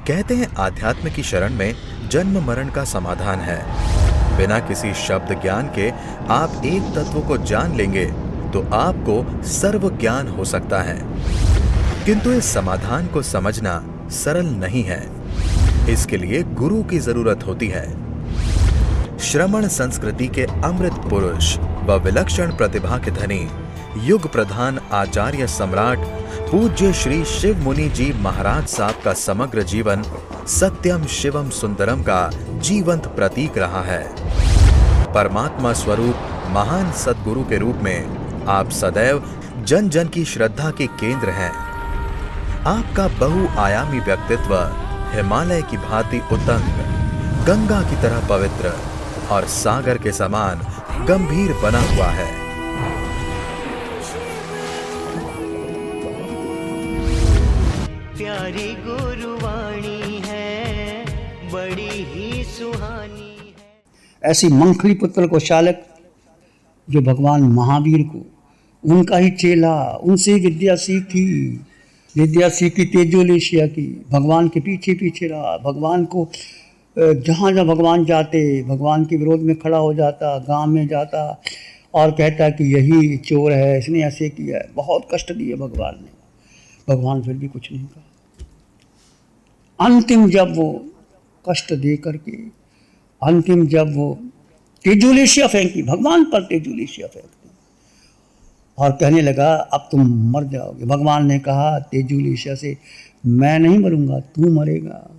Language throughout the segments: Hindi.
कहते हैं आध्यात्म की शरण में जन्म मरण का समाधान है। बिना किसी शब्द ज्ञान के आप एक तत्व को जान लेंगे तो आपको सर्व ज्ञान हो सकता है। किंतु इस समाधान को समझना सरल नहीं है। इसके लिए गुरु की जरूरत होती है। श्रमण संस्कृति के अमृत पुरुष व विलक्षण प्रतिभा के धनी युग प्रधान आचार्य सम्राट पूज्य श्री शिव मुनि जी महाराज साहब का समग्र जीवन सत्यम शिवम सुंदरम का जीवंत प्रतीक रहा है। परमात्मा स्वरूप महान सद्गुरु के रूप में आप सदैव जन जन की श्रद्धा के केंद्र हैं। आपका बहुआयामी व्यक्तित्व हिमालय की भांति उतंग, गंगा की तरह पवित्र और सागर के समान गंभीर बना हुआ है। प्यारी गुरुवाणी है, बड़ी ही सुहानी है। ऐसी मंखली पुत्र को शालक जो भगवान महावीर को उनका ही चेला, उनसे विद्या सीखी तेजोलेशिया की, भगवान के पीछे पीछे रहा, भगवान को जहाँ जहाँ भगवान जाते भगवान के विरोध में खड़ा हो जाता, गांव में जाता और कहता कि यही चोर है, इसने ऐसे किया है। बहुत कष्ट दिए भगवान ने, भगवान फिर भी कुछ नहीं कहा। अंतिम जब वो कष्ट दे करके जब वो तेजोलेशिया फेंकी, भगवान पर तेजोलेशिया फेंक दी और कहने लगा अब तुम मर जाओगे। भगवान ने कहा तेजोलेशिया से, मैं नहीं मरूंगा, तू मरेगा,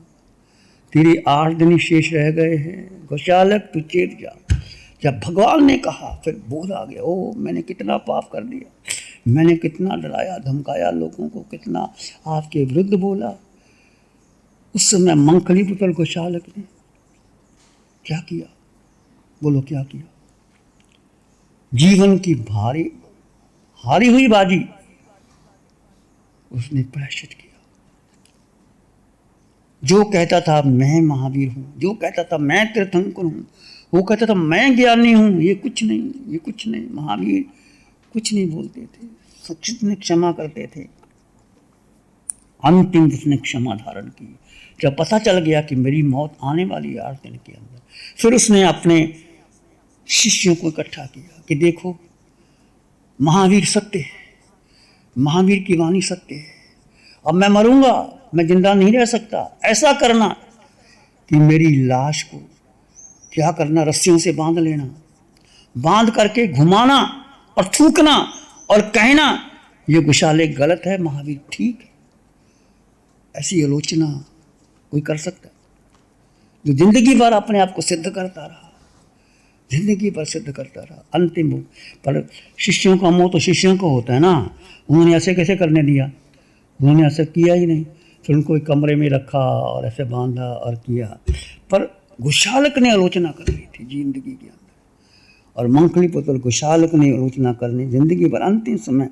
तेरे 8 दिन ही शेष रह गए हैं, गोशालक तू चेत जा। जब भगवान ने कहा फिर बोध आ गया, ओ मैंने कितना पाप कर दिया, मैंने कितना डराया धमकाया लोगों को, कितना आपके विरुद्ध बोला। उस समय मंखली पुत्र गोशालक ने क्या किया? बोलो क्या किया? जीवन की हारी हुई बाजी उसने प्रायश्चित किया। जो कहता था मैं महावीर हूं, जो कहता था मैं तीर्थंकर हूं, वो कहता था मैं ज्ञानी हूं, ये कुछ नहीं, महावीर कुछ नहीं बोलते थे, सचित ने क्षमा करते थे। अंतिम उसने क्षमा धारण की। जब पता चल गया कि मेरी मौत आने वाली है 8 दिन के अंदर, फिर उसने अपने शिष्यों को इकट्ठा किया कि देखो महावीर सत्य है, महावीर की वाणी सत्य है, अब मैं मरूंगा, मैं जिंदा नहीं रह सकता। ऐसा करना कि मेरी लाश को क्या करना, रस्सियों से बांध लेना, बांध करके घुमाना और थूकना और कहना ये गोशाले गलत है, महावीर ठीक है। ऐसी आलोचना कोई कर सकता है? जो जिंदगी भर अपने आप को सिद्ध करता रहा, अंतिम पर शिष्यों का मोह तो शिष्यों को होता है ना। उन्होंने ऐसे कैसे करने दिया? उन्होंने ऐसा किया ही नहीं। फिर उनको एक कमरे में रखा और ऐसे बांधा और किया। पर गोशालक ने आलोचना कर ली थी जिंदगी के अंदर, और मंखली पुत्र गोशालक ने आलोचना करनी जिंदगी भर। अंतिम समय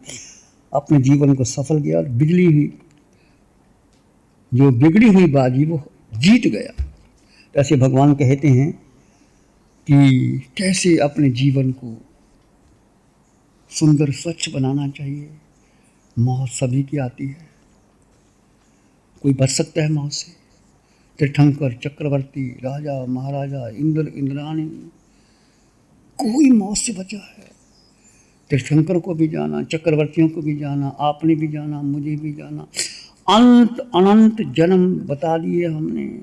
अपने जीवन को सफल किया और बिगड़ी हुई बाजी वो जीत गया। ऐसे भगवान कहते हैं कि कैसे अपने जीवन को सुंदर स्वच्छ बनाना चाहिए। मौत सभी की आती है, कोई बच सकता है मौत से? तीर्थंकर, चक्रवर्ती, राजा, महाराजा, इंद्र, इंद्राणी, कोई मौत से बचा है? तीर्थंकर को भी जाना, चक्रवर्तियों को भी जाना, आपने भी जाना, मुझे भी जाना। अनंत जन्म बता दिए हमने,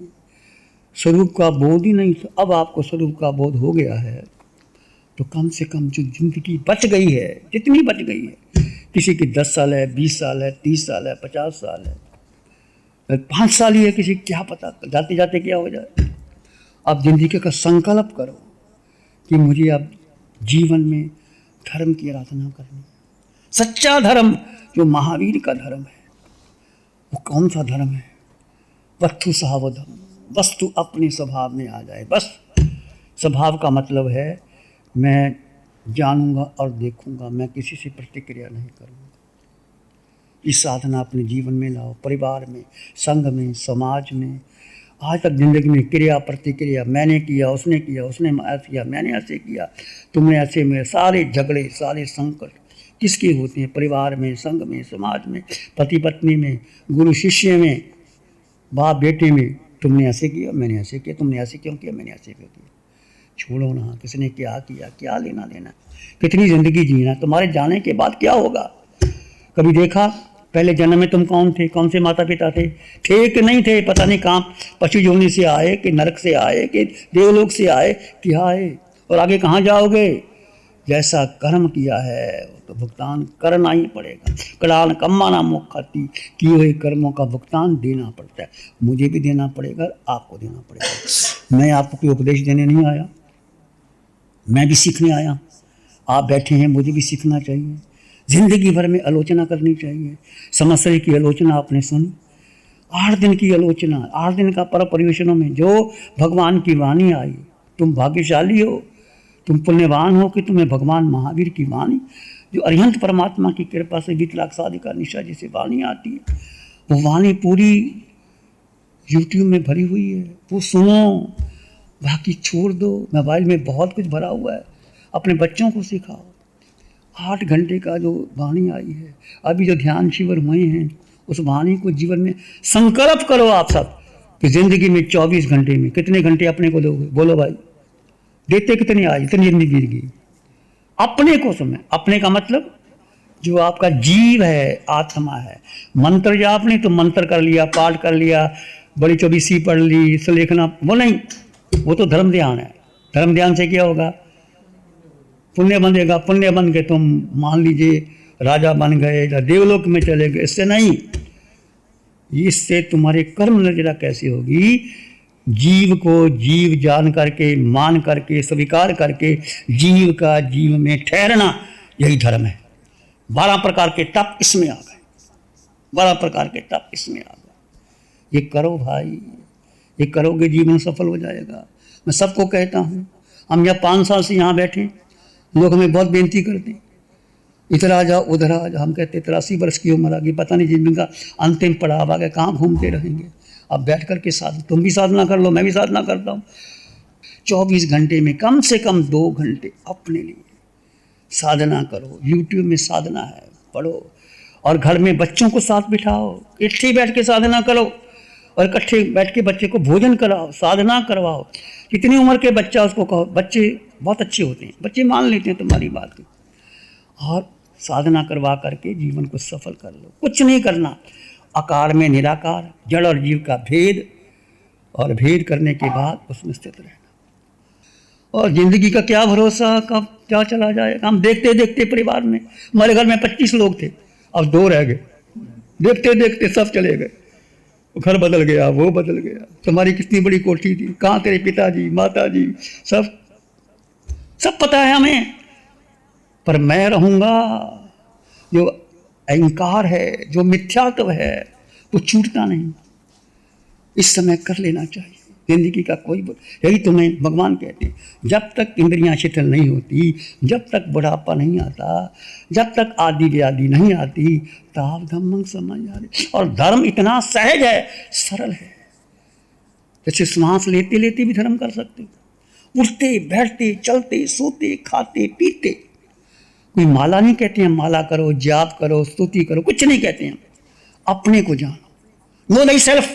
स्वरूप का बोध ही नहीं था। अब आपको स्वरूप का बोध हो गया है तो कम से कम जो जिंदगी बच गई है, जितनी बच गई है, किसी की 10 साल है, 20 साल है, 30 साल है, 50 साल है, 5 साल ही है, किसी क्या पता जाते जाते क्या हो जाए। अब जिंदगी का संकल्प करो कि मुझे अब जीवन में धर्म की आराधना करनी, सच्चा धर्म जो महावीर का धर्म है। वो कौन सा धर्म है? वस्तु सावधम, वस्तु अपने स्वभाव में आ जाए। बस स्वभाव का मतलब है मैं जानूंगा और देखूंगा, मैं किसी से प्रतिक्रिया नहीं करूंगा। इस साधना अपने जीवन में लाओ, परिवार में, संघ में, समाज में। आज तक जिंदगी में क्रिया प्रतिक्रिया, मैंने किया, उसने किया, उसने ऐसे किया, मैंने ऐसे किया, तुमने ऐसे, में सारे झगड़े, सारे संकट किसके होते हैं? परिवार में, संघ में, समाज में, पति पत्नी में, गुरु शिष्य में, बाप बेटे में तुमने ऐसे किया, मैंने ऐसे किया, तुमने ऐसे क्यों किया, मैंने ऐसे क्यों किया। छोड़ो ना, किसने क्या किया, क्या लेना देना। कितनी ज़िंदगी जीना, तुम्हारे जाने के बाद क्या होगा। कभी देखा पहले जन्म में तुम कौन थे, कौन से माता पिता थे कि नहीं थे, पता नहीं कहाँ पशु योनि से आए कि नरक से आए कि देवलोक से आए, क्या आए, और आगे कहाँ जाओगे। जैसा कर्म किया है तो भुगतान करना ही पड़ेगा। कड़ान कम्माना मुख खाती, किए हुए कर्मों का भुगतान देना पड़ता है। मुझे भी देना पड़ेगा, आपको देना पड़ेगा। मैं आपको कोई उपदेश देने नहीं आया, मैं भी सीखने आया। आप बैठे हैं, मुझे भी सीखना चाहिए। जिंदगी भर में आलोचना करनी चाहिए। समस्या की आलोचना आपने सुनी, 8 दिन की आलोचना, 8 दिन का पर्व परिवेशनों में जो भगवान की वाणी आई। तुम भाग्यशाली हो, तुम पुण्यवान हो कि तुम्हें भगवान महावीर की वाणी, जो अरिहंत परमात्मा की कृपा से वितलाक्षादिका निशा जैसे वाणी आती है, वो वाणी पूरी यूट्यूब में भरी हुई है, वो सुनो, बाकी छोड़ दो। मोबाइल में बहुत कुछ भरा हुआ है, अपने बच्चों को सिखाओ। 8 घंटे का जो वाणी आई है, अभी जो ध्यान शिविर हुए हैं, उस वाणी को जीवन में संकल्प करो आप सब कि जिंदगी में 24 घंटे में कितने घंटे अपने को दोगे। बोलो भाई, देते कितने आज, इतनी जिंदगी अपने को समय। अपने का मतलब जो आपका जीव है, आत्मा है। मंत्र जाप नहीं तो मंत्र कर लिया, पाठ कर लिया, बड़ी चौबीसी पढ़ ली, सुलेखना, वो नहीं, वो तो धर्म ध्यान है। धर्म ध्यान से क्या होगा, पुण्य बनेगा। पुण्य बन के तुम मान लीजिए राजा बन गए या देवलोक में चले गए, इससे नहीं। इससे तुम्हारे कर्म नजरा कैसे होगी, जीव को जीव जान करके, मान करके, स्वीकार करके जीव का जीव में ठहरना, यही धर्म है। 12 प्रकार के तप इसमें आ गए, 12 प्रकार के तप इसमें आ गए। ये करो भाई, ये करोगे जीवन सफल हो जाएगा। मैं सबको कहता हूँ, हम यहाँ 5 साल से यहाँ बैठे, लोग हमें बहुत बेनती करते हैं, इधर आ जाओ उधर आ जाओ। हम कहते 83 वर्ष की उम्र आ गई, पता नहीं जीवन का अंतिम पड़ाव आ गया, कहाँ घूमते रहेंगे। अब बैठ कर के साधना, तुम भी साधना कर लो, मैं भी साधना करता हूँ। 24 घंटे में कम से कम 2 घंटे अपने लिए साधना करो। यूट्यूब में साधना है, पढ़ो, और घर में बच्चों को साथ बिठाओ, इकट्ठे बैठ के साधना करो, और इकट्ठे बैठ के बच्चे को भोजन कराओ, साधना करवाओ। कितनी उम्र के बच्चा उसको कहो, बच्चे बहुत अच्छे होते हैं, बच्चे मान लेते हैं तुम्हारी बात को, और साधना करवा करके जीवन को सफल कर लो। कुछ नहीं करना, आकार में निराकार, जड़ और जीव का भेद, और भेद करने के बाद उसमें स्थित रहना। और जिंदगी का क्या भरोसा, कब क्या चला जाएगा। हम देखते देखते परिवार में, हमारे घर में 25 लोग थे, अब 2 रह गए। देखते देखते सब चले गए, घर बदल गया, वो बदल गया। तुम्हारी कितनी बड़ी कोठी थी, कहाँ तेरे पिताजी, माताजी, सब पता है हमें, पर मैं रहूँगा। जो अहंकार है, जो मिथ्यात्व है, वो छूटता नहीं। इस समय कर लेना चाहिए। जिंदगी का कोई यही तुम्हें भगवान कहते हैं, जब तक इंद्रियां शिथिल नहीं होती, जब तक बुढ़ापा नहीं आता, जब तक आदि व्याधि नहीं आती, ताव धम्मं समझ आ रही। और धर्म इतना सहज है, सरल है, जैसे श्वास लेते लेते भी धर्म कर सकते हो। उठते बैठते, चलते, सोते, खाते, पीते। कोई माला नहीं कहते हैं माला करो, जाप करो, स्तुति करो, कुछ नहीं कहते हैं। अपने को जानो, no thy self,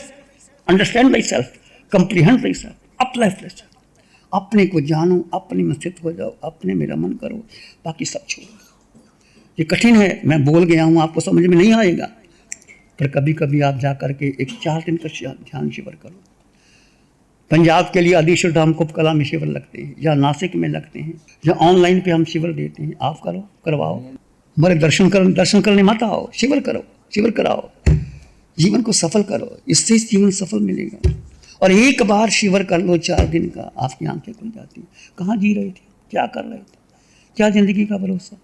understand thy self, comprehend thy self, apply thy self. अपने को जानो, अपने में स्थित हो जाओ, अपने में रमन करो, बाकी सब छोड़ो। ये कठिन है, मैं बोल गया हूँ, आपको समझ में नहीं आएगा, पर कभी कभी आप जा करके एक 4 दिन का ध्यान शिविर करो। पंजाब के लिए आदिश्वर धाम कुपकला में शिविर लगते हैं, या नासिक में लगते हैं, या ऑनलाइन पे हम शिविर देते हैं। आप करो, करवाओ, हमारे दर्शन करने मत आओ, शिविर करो, शिविर कराओ, जीवन को सफल करो। इससे जीवन सफल मिलेगा। और एक बार शिविर कर लो 4 दिन का, आपकी आंखें खुल जाती हैं। कहाँ जी रहे थे, क्या कर रहे थे, क्या जिंदगी का भरोसा।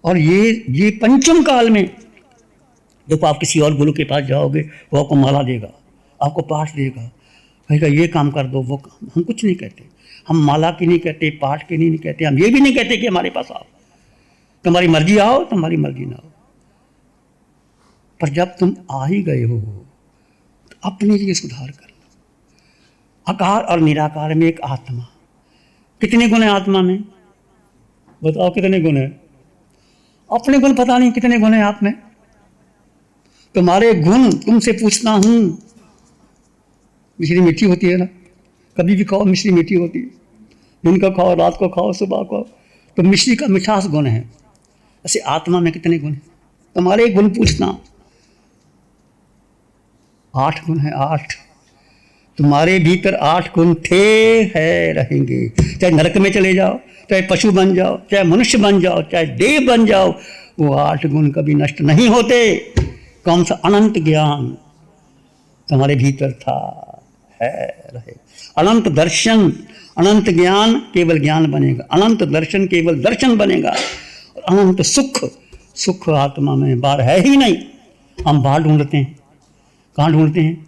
और ये पंचम काल में देखो, आप किसी और गुरु के पास जाओगे, वो आपको माला देगा, आपको पाठ देगा, कहेगा ये काम कर दो, वो काम। हम कुछ नहीं कहते, हम माला की नहीं कहते, पाठ की नहीं कहते, हम ये भी नहीं कहते कि हमारे पास आओ, तुम्हारी मर्जी आओ, तुम्हारी मर्जी ना आओ। पर जब तुम आ ही गए हो तो अपने लिए सुधार कर लो। आकार और निराकार में एक आत्मा, कितने गुण है आत्मा में, बताओ कितने गुण है। अपने गुण पता नहीं कितने गुण है आप में। तुम्हारे गुण, तुमसे पूछता हूं, मिश्री मीठी होती है ना, कभी भी खाओ मिश्री मीठी होती है, दिन को खाओ, रात को खाओ, सुबह खाओ, तो मिश्री का मिठास गुण है। ऐसे आत्मा में कितने गुण हैं? तुम्हारे गुण पूछना, 8 गुण है, 8। तुम्हारे भीतर 8 गुण थे, है, रहेंगे। चाहे नरक में चले जाओ, चाहे पशु बन जाओ, चाहे मनुष्य बन जाओ, चाहे देव बन जाओ, वो 8 गुण कभी नष्ट नहीं होते। कौन सा? अनंत ज्ञान तुम्हारे भीतर था, है, रहे। अनंत दर्शन, अनंत ज्ञान केवल ज्ञान बनेगा, अनंत दर्शन केवल दर्शन बनेगा। और अनंत सुख, सुख आत्मा में बाहर है ही नहीं। हम बाहर ढूंढते हैं, कहाँ ढूंढते हैं?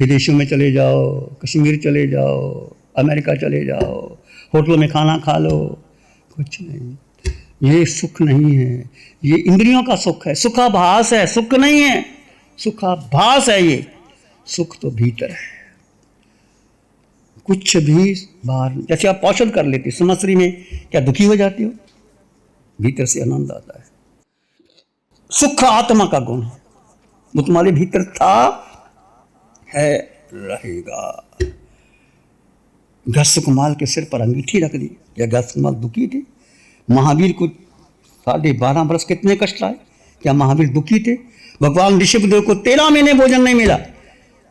विदेशों में चले जाओ, कश्मीर चले जाओ, अमेरिका चले जाओ, होटलों में खाना खा लो, कुछ नहीं। ये सुख नहीं है, ये इंद्रियों का सुख है, सुखाभास है, सुख नहीं है, सुखाभास है ये। सुख तो भीतर है, कुछ भी बाहर। जैसे आप औषध कर लेते समस्री में, क्या दुखी हो जाते हो? भीतर से आनंद आता है। सुख आत्मा का गुण है, वो तुम्हारे भीतर था, है, रहेगा। घसकुमाल के सिर पर अंगीठी रख दी, या घसकुमाल दुखी थे? महावीर को 12.5 वर्ष कितने कष्ट आए? क्या महावीर दुखी थे? भगवान ऋषभदेव को 13 महीने भोजन नहीं मिला,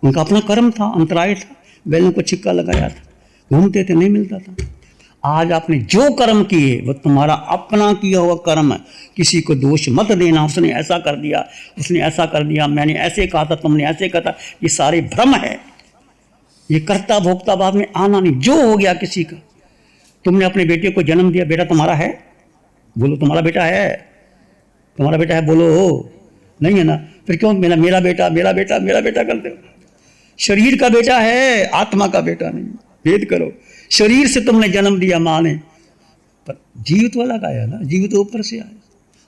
उनका अपना कर्म था, अंतराय था, बैलों को छिक्का लगाया था, घूमते थे, नहीं मिलता था। आज आपने जो कर्म किए वो तुम्हारा अपना किया हुआ कर्म है, किसी को दोष मत देना, उसने ऐसा कर दिया, उसने ऐसा कर दिया, मैंने ऐसे कहा था, तुमने ऐसे कहा था, ये सारे भ्रम है। ये कर्ता भोक्ता बाद में आना नहीं। जो हो गया किसी का, तुमने अपने बेटे को जन्म दिया, बेटा तुम्हारा है? बोलो तुम्हारा बेटा है, तुम्हारा बेटा है, बोलो हो, नहीं है ना? फिर क्यों मेरा बेटा, मेरा बेटा, मेरा बेटा करते हो? शरीर का बेटा है, आत्मा का बेटा नहीं। भेद करो। शरीर से तुमने जन्म दिया माँ ने, पर जीव तो अलग आया ना, जीव तो ऊपर से आया,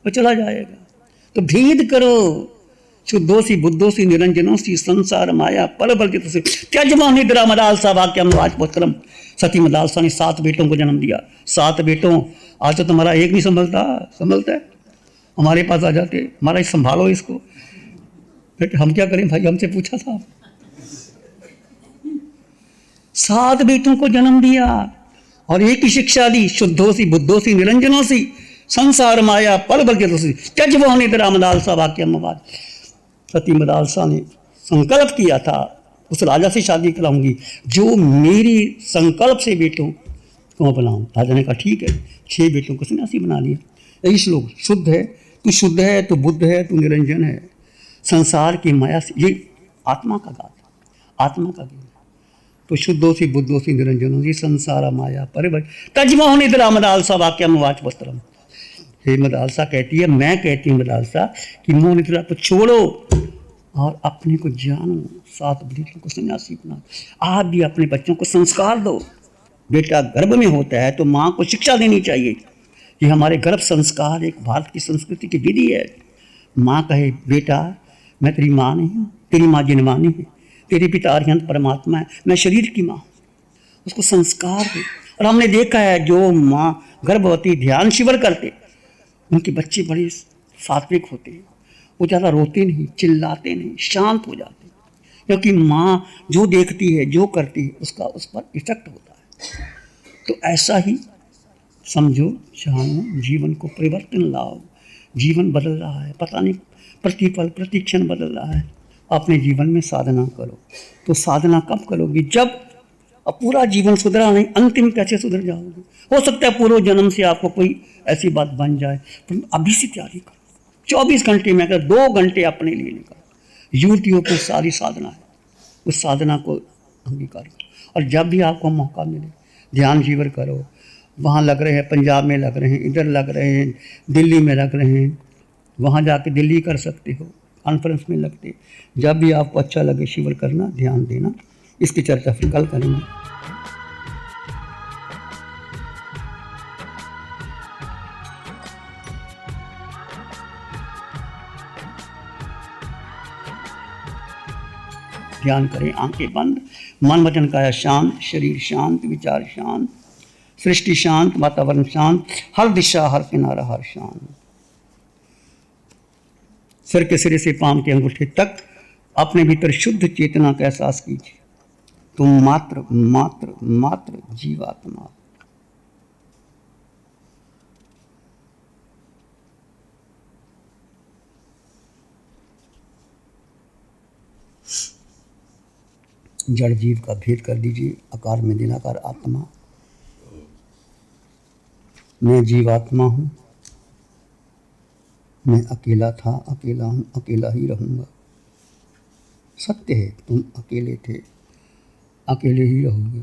वो चला जाएगा। तो भेद करो। शुद्धोसी बुद्धोसी निरंजनोसी संसार माया परबल त्यजमा निद्रा मदालसा वाक्यम वाचपत्रम। सती मदालसा ने 7 बेटों को जन्म दिया, 7 बेटों। आज तो तुम्हारा एक नहीं संभलता है, हमारे पास आ जाते, हमारा संभालो इसको। फिर हम क्या करें भाई, हमसे पूछा था। 7 बेटों को जन्म दिया और एक ही शिक्षा दी, शुद्धोसी बुद्धोसी निरंजनोसी संसार माया परबल त्यजमा निद्रा मदालसा वाक्यम वाच। सती मदालसा ने संकल्प किया था, उस राजा से शादी कराऊंगी जो मेरी संकल्प से बेटों को बनाऊं। राजा ने कहा ठीक है, 6 बेटों को सन्यासी बना लिया। यही श्लोक, शुद्ध है तू, शुद्ध है तू, बुद्ध है तू, निरंजन है, संसार की माया से। ये आत्मा का गाथा, आत्मा का गीत। तो शुद्धोसी बुद्धोसी निरंजनोसी संसार माया परिवर तजमो निद्रा मदालसा वाक्यम वाच वस्त्रम। हे मदालसा कहती है, मैं कहती हूँ मदालसा कि मोह निद्रा को छोड़ो और अपने को जानो। 7 बेटों को सन्यासी बना। आप भी अपने बच्चों को संस्कार दो। बेटा गर्भ में होता है तो माँ को शिक्षा देनी चाहिए। ये हमारे गर्भ संस्कार एक भारत की संस्कृति की विधि है। माँ कहे बेटा मैं तेरी माँ नहीं हूँ, तेरी माँ जिनवानी है, तेरे पिता अरिहंत परमात्मा है, मैं शरीर की माँ। उसको संस्कार दे। और हमने देखा है जो माँ गर्भवती ध्यान शिविर करते, उनके बच्चे बड़े सात्विक होते हैं, वो ज़्यादा रोते नहीं, चिल्लाते नहीं, शांत हो जाते, क्योंकि माँ जो देखती है, जो करती है, उसका उस पर इफेक्ट होता है। तो ऐसा ही समझो, जानो, जीवन को परिवर्तन लाओ। जीवन बदल रहा है, पता नहीं प्रतिपल प्रतिक्षण बदल रहा है। अपने जीवन में साधना करो। तो साधना कब करोगी? जब अब पूरा जीवन सुधरा नहीं, अंतिम कैसे सुधर जाओगे? हो सकता है पूर्व जन्म से आपको कोई ऐसी बात बन जाए, तो अभी से तैयारी करो। 24 घंटे में अगर 2 घंटे अपने लिए निकालो। यूट्यूब पर सारी साधना है, उस साधना को अंगीकार करो। और जब भी आपको मौका मिले ध्यान शिविर करो। वहाँ लग रहे हैं, पंजाब में लग रहे हैं, इधर लग रहे हैं, दिल्ली में लग रहे हैं, वहाँ जाके दिल्ली कर सकते हो, कॉन्फ्रेंस में लगते। जब भी आपको अच्छा लगे शिविर करना, ध्यान देना। इसकी चर्चा फिर कल करेंगे। ध्यान करें, आंखें बंद, मन वचन काया शांत, शरीर शांत, विचार शांत, सृष्टि शांत, वातावरण शांत, हर दिशा हर किनारा हर शांत। सिर के सिरे से पांव के अंगूठे तक अपने भीतर शुद्ध चेतना का एहसास कीजिए। तुम मात्र मात्र मात्र जीवात्मा। जड़ जीव का भेद कर दीजिए। आकार में निराकार आत्मा। मैं जीवात्मा हूँ, मैं अकेला था, अकेला हूँ, अकेला ही रहूँगा। सत्य है, तुम अकेले थे, अकेले ही रहोगे।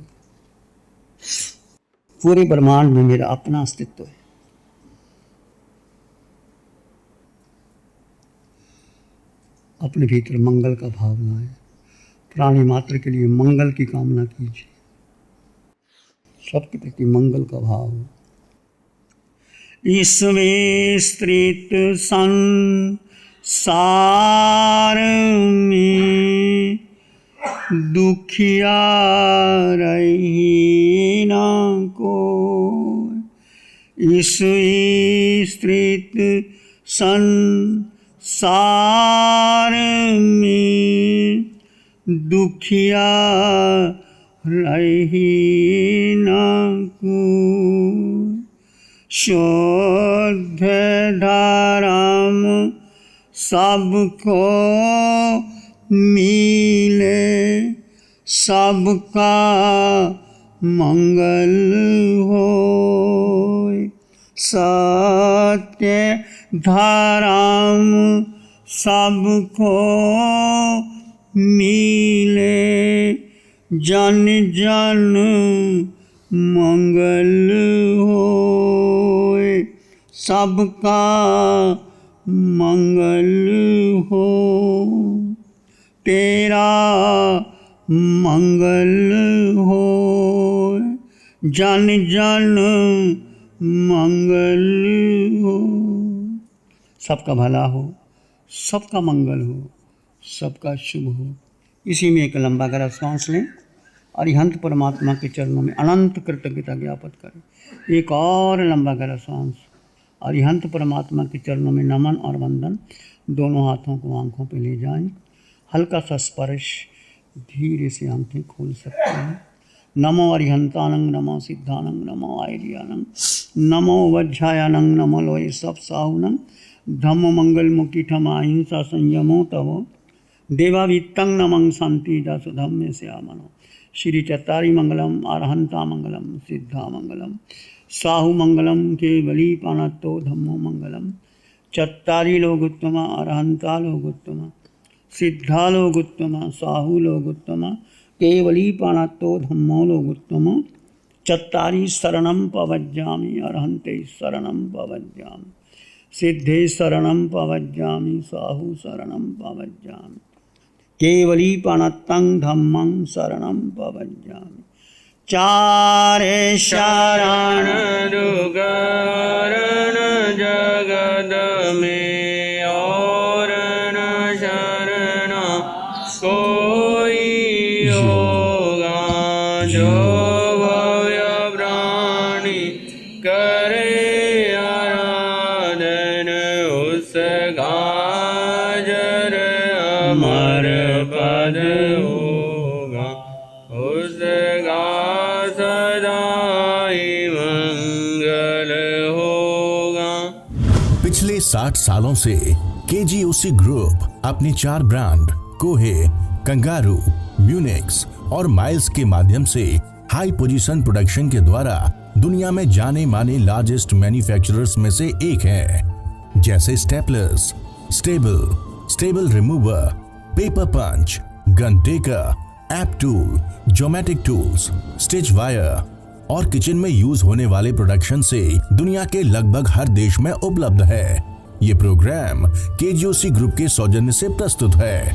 पूरे ब्रह्मांड में मेरा अपना अस्तित्व है। अपने भीतर मंगल का भाव लाएं। प्राणी मात्र के लिए मंगल की कामना कीजिए। सबके प्रति मंगल का भाव हो। इसमें स्त्रित संसार में दुखिया रही ना कोई। इस स्त्रित संसार में दुखिया रही ना कोई। शुद्ध धर्म सबको मिले, सबका मंगल होय। सत्य धर्म सबको मिले, जन जन मंगल होय। सबका मंगल हो, तेरा मंगल हो, जन जन मंगल हो। सबका भला हो, सबका मंगल हो, सबका शुभ हो। इसी में एक लंबा गहरा सांस लें। अरिहंत परमात्मा के चरणों में अनंत कृतज्ञता ज्ञापित करें। एक और लंबा गहरा सांस। अरिहंत परमात्मा के चरणों में नमन और वंदन। दोनों हाथों को आंखों पे ले जाएं। हल्का सा स्पर्श, धीरे से आंखें खोल सकते हैं। नमो अरिहंतानंग, नमो सिद्धानंग, नमो आयर्यानंग, नमो वज्रायानंग, नमो लोये सब साहुनंग, धम्म मंगल मुक्ति ठमा अहिंसा संयमो तवो, देवावित्तं नमं शांति दास धम्मे से आमनो। श्री चत्तारी मंगलम, अरहंता मंगलम, सिद्धा मंगलम, साहु मंगलम, केवली पाणत्तो धम्मो मंगलम। चत्तारी लोगोत्तम, अरहंता लोगोत्तम, सिद्धा लोगोत्तम, साहु लोगोत्तम, केवली पाणत्तो धम्मो लोगोत्तम। चत्तारी शरणं पवज्जामि, अरहंते शरणं पवज्जामि, सिद्धे शरणं पवज्जामि, साहु शरणं पवज्जामि, केवली पाणत्तं धम्मं शरणं पवज्जामि। चारे शरण दुगरण जगद में, और न शरण कोई होगा। जो भव्य प्राणी करे आराधन, उसका जर अमर पद होगा, उसका सदाई मंगल होगा। पिछले 60 सालों से केजीओसी ग्रुप अपने 4 ब्रांड कोहे, कंगारू, म्यूनिक्स और माइल्स के माध्यम से हाई पोजीशन प्रोडक्शन के द्वारा दुनिया में जाने माने लार्जेस्ट मैन्युफैक्चरर्स में से एक है। जैसे staplers, staple remover, paper punch, gun tacker, app tool, geometric tools, stitch wire और किचन में यूज होने वाले प्रोडक्शन से दुनिया के लगभग हर देश में उपलब्ध है। ये प्रोग्राम केजीओसी ग्रुप के सौजन्य से प्रस्तुत है।